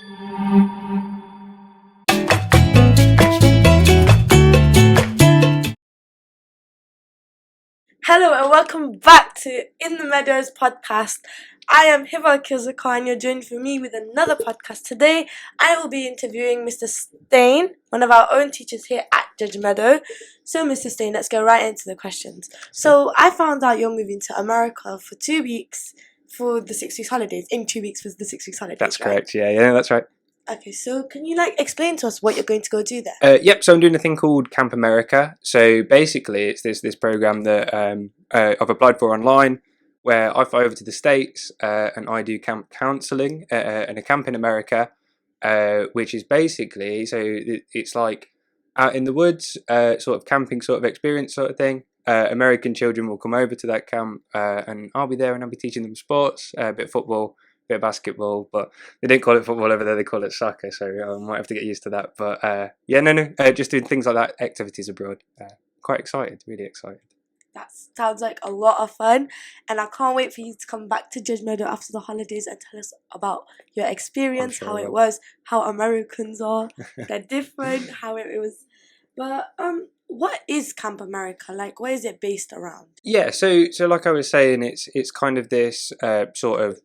Hello and welcome back to In the Meadows podcast. I am Hibah and you're joined for me with another podcast. Today I will be interviewing Mr. Stain, one of our own teachers here at Judgemeadow. So Mr. Stain, let's go right into the questions. So I found out you're moving to America for 2 weeks for the 6 weeks holidays. In 2 weeks was the 6 weeks holidays. That's right? correct, yeah, that's right. Okay, so can you explain to us what you're going to go do there? Yep, so I'm doing a thing called Camp America. So basically it's this program that I've applied for online, where I fly over to the States and I do camp counselling in a camp in America, which is basically, so it's like out in the woods, sort of camping sort of experience sort of thing. American children will come over to that camp and I'll be there and I'll be teaching them sports, a bit of football, bit of basketball, but they don't call it football over there, they call it soccer, so I might have to get used to that. But just doing things like that, activities abroad. Quite excited, really excited. That sounds like a lot of fun, and I can't wait for you to come back to Judgemeadow after the holidays and tell us about your experience, how it was, how Americans are, they're different, how it was. But what is Camp America? What is it based around? Yeah, so like I was saying, it's kind of this sort of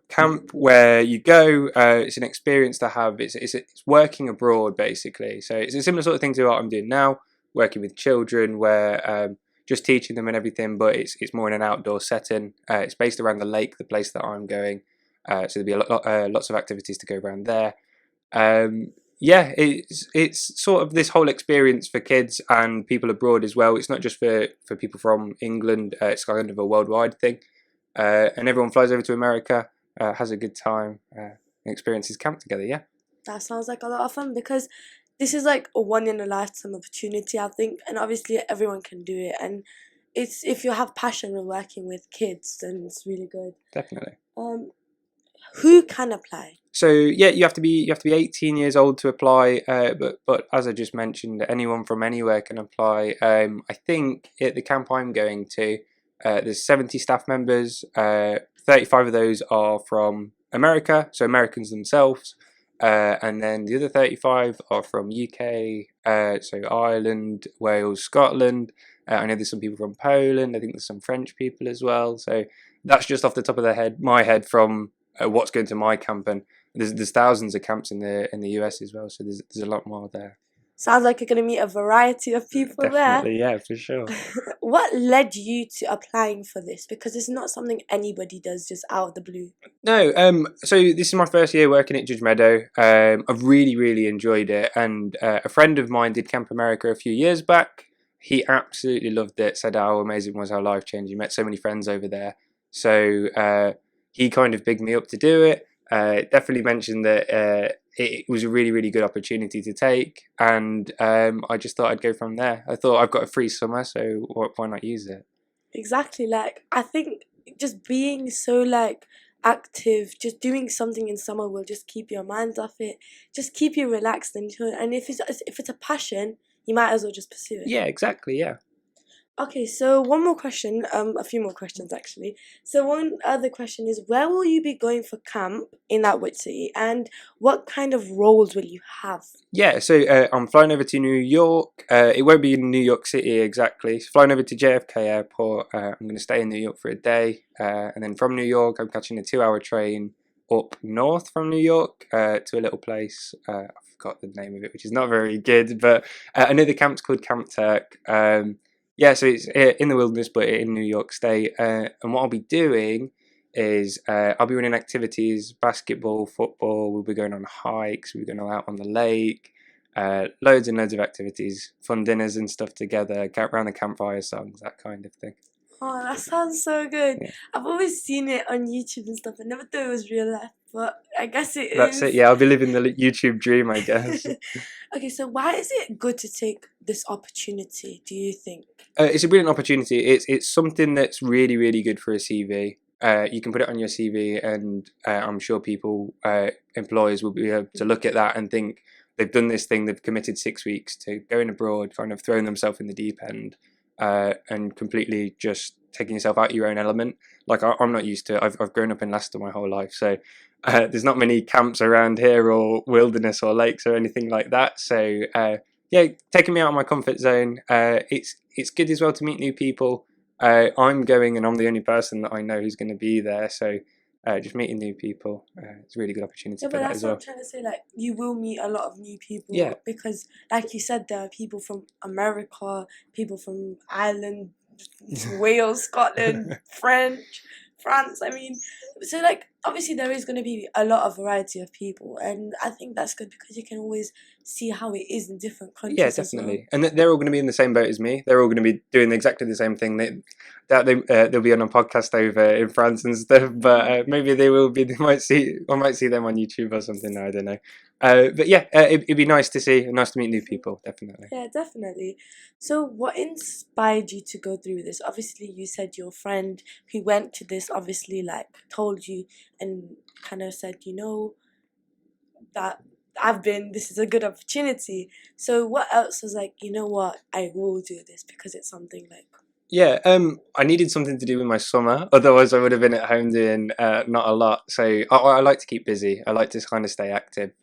camp where you go. It's an experience to have. It's working abroad basically. So it's a similar sort of thing to what I'm doing now, working with children, where just teaching them and everything. But it's more in an outdoor setting. It's based around the lake, the place that I'm going. So there'll be lots of activities to go around there. It's sort of this whole experience for kids and people abroad as well. It's not just for people from England. It's kind of a worldwide thing. And everyone flies over to America, has a good time, and experiences camp together, yeah. That sounds like a lot of fun, because this is like a one-in-a-lifetime opportunity, I think, and obviously everyone can do it. And it's, if you have passion with working with kids, then it's really good. Definitely. Who can apply? So yeah, you have to be 18 years old to apply. But as I just mentioned, anyone from anywhere can apply. I think at the camp I'm going to, there's 70 staff members. 35 of those are from America, so Americans themselves. And then the other 35 are from UK, so Ireland, Wales, Scotland. I know there's some people from Poland. I think there's some French people as well. So that's just off the top of my head from what's going to my camp, and there's thousands of camps in the US as well. So there's a lot more there. Sounds like you're going to meet a variety of people Definitely, there. yeah, for sure. What led you to applying for this? Because it's not something anybody does just out of the blue. No, so this is my first year working at Judgemeadow. I've really enjoyed it, and a friend of mine did Camp America a few years back. He absolutely loved it, said how amazing it was, how life-changing. Met so many friends over there. So he kind of bigged me up to do it. Definitely mentioned that it was a really good opportunity to take, and I just thought I'd go from there. I thought I've got a free summer, so why not use it? Exactly. I think just being so active, just doing something in summer will just keep your mind off it, just keep you relaxed, and if it's a passion, you might as well just pursue it. Yeah, exactly. Yeah. Okay, so one more question, a few more questions actually. So one other question is, where will you be going for camp in that which city, and what kind of roles will you have? Yeah, so I'm flying over to New York. It won't be in New York City exactly. Flying over to JFK Airport. I'm going to stay in New York for a day, and then from New York I'm catching a 2-hour train up north from New York to a little place. I forgot the name of it, which is not very good, but I know the camp's called Camp Turk. Yeah, so it's in the wilderness, but in New York State. And what I'll be doing is I'll be running activities, basketball, football. We'll be going on hikes. We'll be going out on the lake. Loads and loads of activities, fun dinners and stuff together, around the campfire songs, that kind of thing. Oh, that sounds so good. Yeah. I've always seen it on YouTube and stuff. I never thought it was real life, but I guess it is. That's it, yeah. I'll be living the YouTube dream, I guess. Okay, so why is it good to take this opportunity, do you think? It's a brilliant opportunity. It's something that's really good for a CV. You can put it on your CV, and I'm sure employers will be able to look at that and think they've done this thing, they've committed 6 weeks to going abroad, kind of throwing themselves in the deep end. and completely just taking yourself out of your own element. Like I'm not used to it. I've grown up in Leicester my whole life, so there's not many camps around here or wilderness or lakes or anything like that. So yeah, taking me out of my comfort zone. It's good as well to meet new people. I'm going and I'm the only person that I know who's going to be there, so just meeting new people, it's a really good opportunity Yeah, for but that that's as what well. I'm trying to say. Like, you will meet a lot of new people. Yeah. Because, like you said, there are people from America, people from Ireland, Wales, Scotland, French, France. I mean, so like obviously there is going to be a lot of variety of people, and I think that's good because you can always see how it is in different countries. Yeah, as well. definitely. And they're all going to be in the same boat as me. They're all going to be doing exactly the same thing. They'll be on a podcast over in France and stuff. But maybe they will be. I might see them on YouTube or something. I don't know. But yeah, it'd be nice to meet new people. Definitely. Yeah, definitely. So, what inspired you to go through this? Obviously, you said your friend who went to this obviously like told you and kind of said, you know, that this is a good opportunity. So, what else was like, you know what, I will do this because it's something like. Yeah, I needed something to do with my summer. Otherwise, I would have been at home doing not a lot. So I like to keep busy. I like to kind of stay active.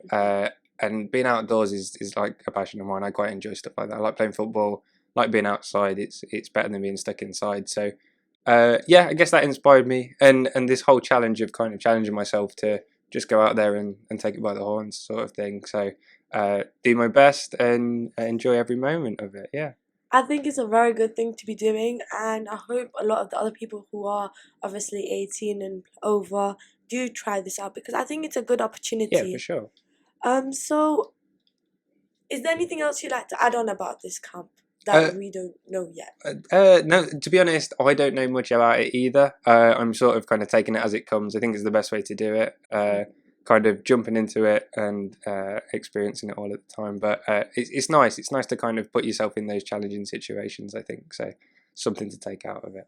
And being outdoors is like a passion of mine. I quite enjoy stuff like that. I like playing football. I like being outside. It's better than being stuck inside. So yeah, I guess that inspired me. And this whole challenge of kind of challenging myself to just go out there and take it by the horns, sort of thing. So do my best and enjoy every moment of it. Yeah. I think it's a very good thing to be doing, and I hope a lot of the other people who are obviously 18 and over do try this out because I think it's a good opportunity. Yeah, for sure. So is there anything else you'd like to add on about this camp that we don't know yet? No, to be honest, I don't know much about it either. I'm sort of kind of taking it as it comes. I think it's the best way to do it. Kind of jumping into it and experiencing it all at the time. But it's nice. It's nice to kind of put yourself in those challenging situations, I think. So something to take out of it.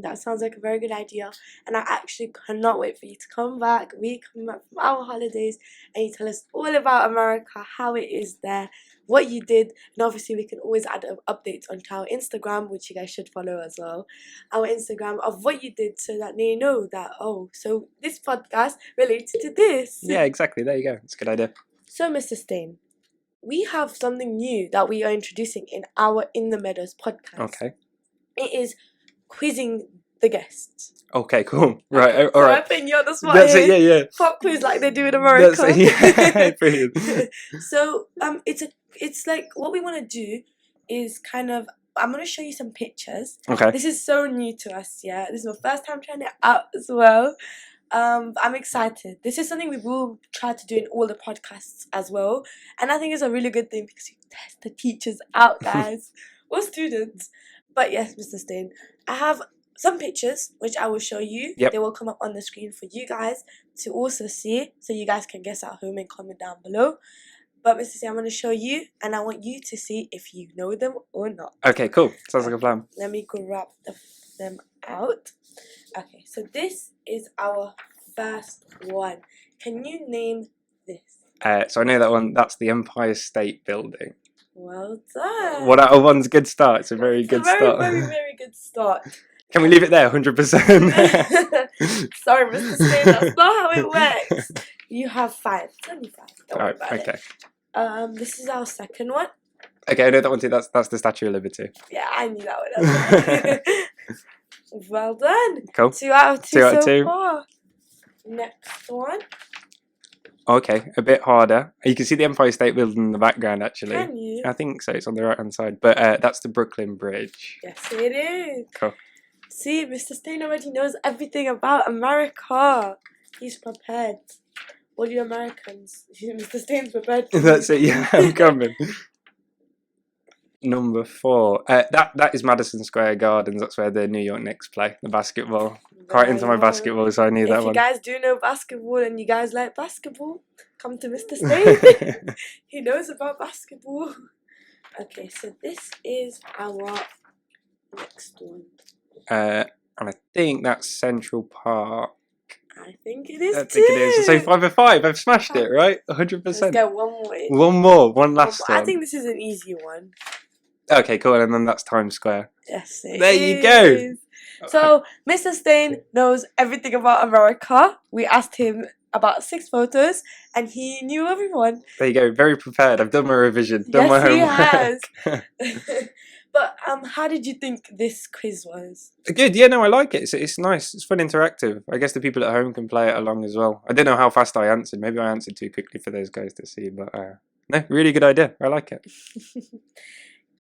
That sounds like a very good idea. And I actually cannot wait for you to come back. We come back from our holidays and you tell us all about America, how it is there, what you did. And obviously we can always add updates onto our Instagram, which you guys should follow as well. Our Instagram of what you did so that they know that, oh, so this podcast related to this. Yeah, exactly. There you go. It's a good idea. So, Mr. Stain, we have something new that we are introducing in our In the Meadows podcast. Okay. It is quizzing the guests. Okay, cool. Right, all So right. I think you're the smart. That's it. Yeah. Pop quiz like they do in America. That's it. Yeah, brilliant. So it's like what we want to do is kind of. I'm gonna show you some pictures. Okay. This is so new to us. Yeah, this is my first time trying it out as well. I'm excited. This is something we will try to do in all the podcasts as well, and I think it's a really good thing because you test the teachers out, guys, or students. But yes, Mr. Stain, I have some pictures which I will show you. Yep. They will come up on the screen for you guys to also see, so you guys can guess at home and comment down below. But Mr. Stain, I'm going to show you, and I want you to see if you know them or not. Okay, cool. Sounds like a plan. Let me grab them out. Okay, so this is our first one. Can you name this? So I know that one. That's the Empire State Building. Well done. 1 out of 1's a good start. It's a very good start. Very, very good start. Can we leave it there? 100%. Sorry, Mr. Stain, that's not how it works. You have 5. It's only 5. Don't worry about Okay. it. This is our second one. Okay, I know that one too. That's the Statue of Liberty. Yeah, I knew that one. Well done. Cool. 2 out of 2 2 out of so 2. far. Next one. Okay, a bit harder. You can see the Empire State Building in the background, actually. Can you? I think so. It's on the right-hand side. But that's the Brooklyn Bridge. Yes, it is. Cool. See, Mr. Stain already knows everything about America. He's prepared. All you Americans, Mr. Stain's prepared. That's it. Yeah, I'm coming. Number 4. That is Madison Square Gardens. That's where the New York Knicks play the basketball. Quite into my basketball, so I knew that one. If you guys do know basketball and you guys like basketball, come to Mr. Stain. He knows about basketball. Okay, so this is our next one. And I think that's Central Park. I think it is I think it is. So 5 of 5. I've smashed it, right? 100%. Let's get one more. One more. One last one. I think this is an easy one. Okay, cool. And then that's Times Square. Yes, it There you go. is. So, Mr. Stain knows everything about America. We asked him about 6 photos, and he knew everyone. There you go. Very prepared. I've done my revision. Done my Yes, he homework. has. But how did you think this quiz was? Good. Yeah, no, I like it. It's nice. It's fun, interactive. I guess the people at home can play it along as well. I don't know how fast I answered. Maybe I answered too quickly for those guys to see. But no, really good idea. I like it.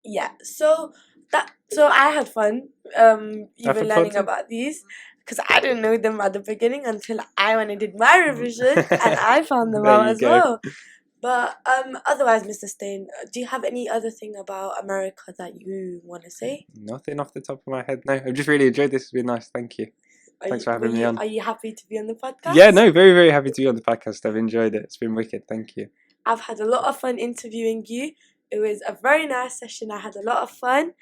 Yeah. So I had fun. Even fun learning too? about these. Because I didn't know them at the beginning until I went and did my revision, and I found them There out you as go. well. But otherwise, Mr. Stain, do you have any other thing about America that you want to say? Nothing off the top of my head. No, I've just really enjoyed this. It's been nice. Thank you. Thanks for having me on. Are you happy to be on the podcast? Yeah, no, very, very happy to be on the podcast. I've enjoyed it. It's been wicked. Thank you. I've had a lot of fun interviewing you. It was a very nice session. I had a lot of fun.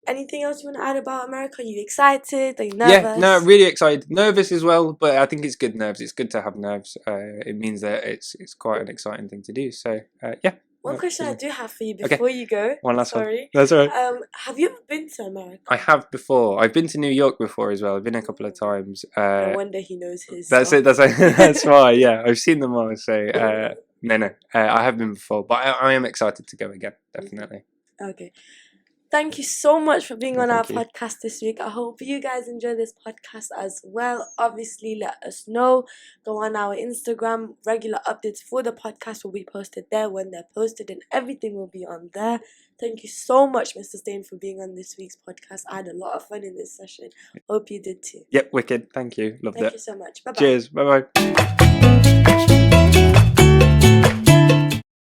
Anything else you want to add about America? Are you excited? Are you nervous? Yeah, no, really excited. Nervous as well, but I think it's good nerves. It's good to have nerves. It means that it's quite an exciting thing to do. So, yeah. One question I do have for you before you go. One last Sorry. one. That's all right. Have you ever been to America? I have before. I've been to New York before as well. I've been a couple of times. No wonder he knows his That's stuff. it. That's why. Yeah, I've seen them all. So, no. I have been before, but I am excited to go again. Definitely. Okay. Thank you so much for being on our Thank you. podcast this week. I hope you guys enjoy this podcast as well. Obviously, let us know. Go on our Instagram. Regular updates for the podcast will be posted there when they're posted, and everything will be on there. Thank you so much, Mr. Stain, for being on this week's podcast. I had a lot of fun in this session. Hope you did too. Yep, wicked. Thank you. Loved it. Thank you so much. Bye-bye. Cheers. Bye-bye.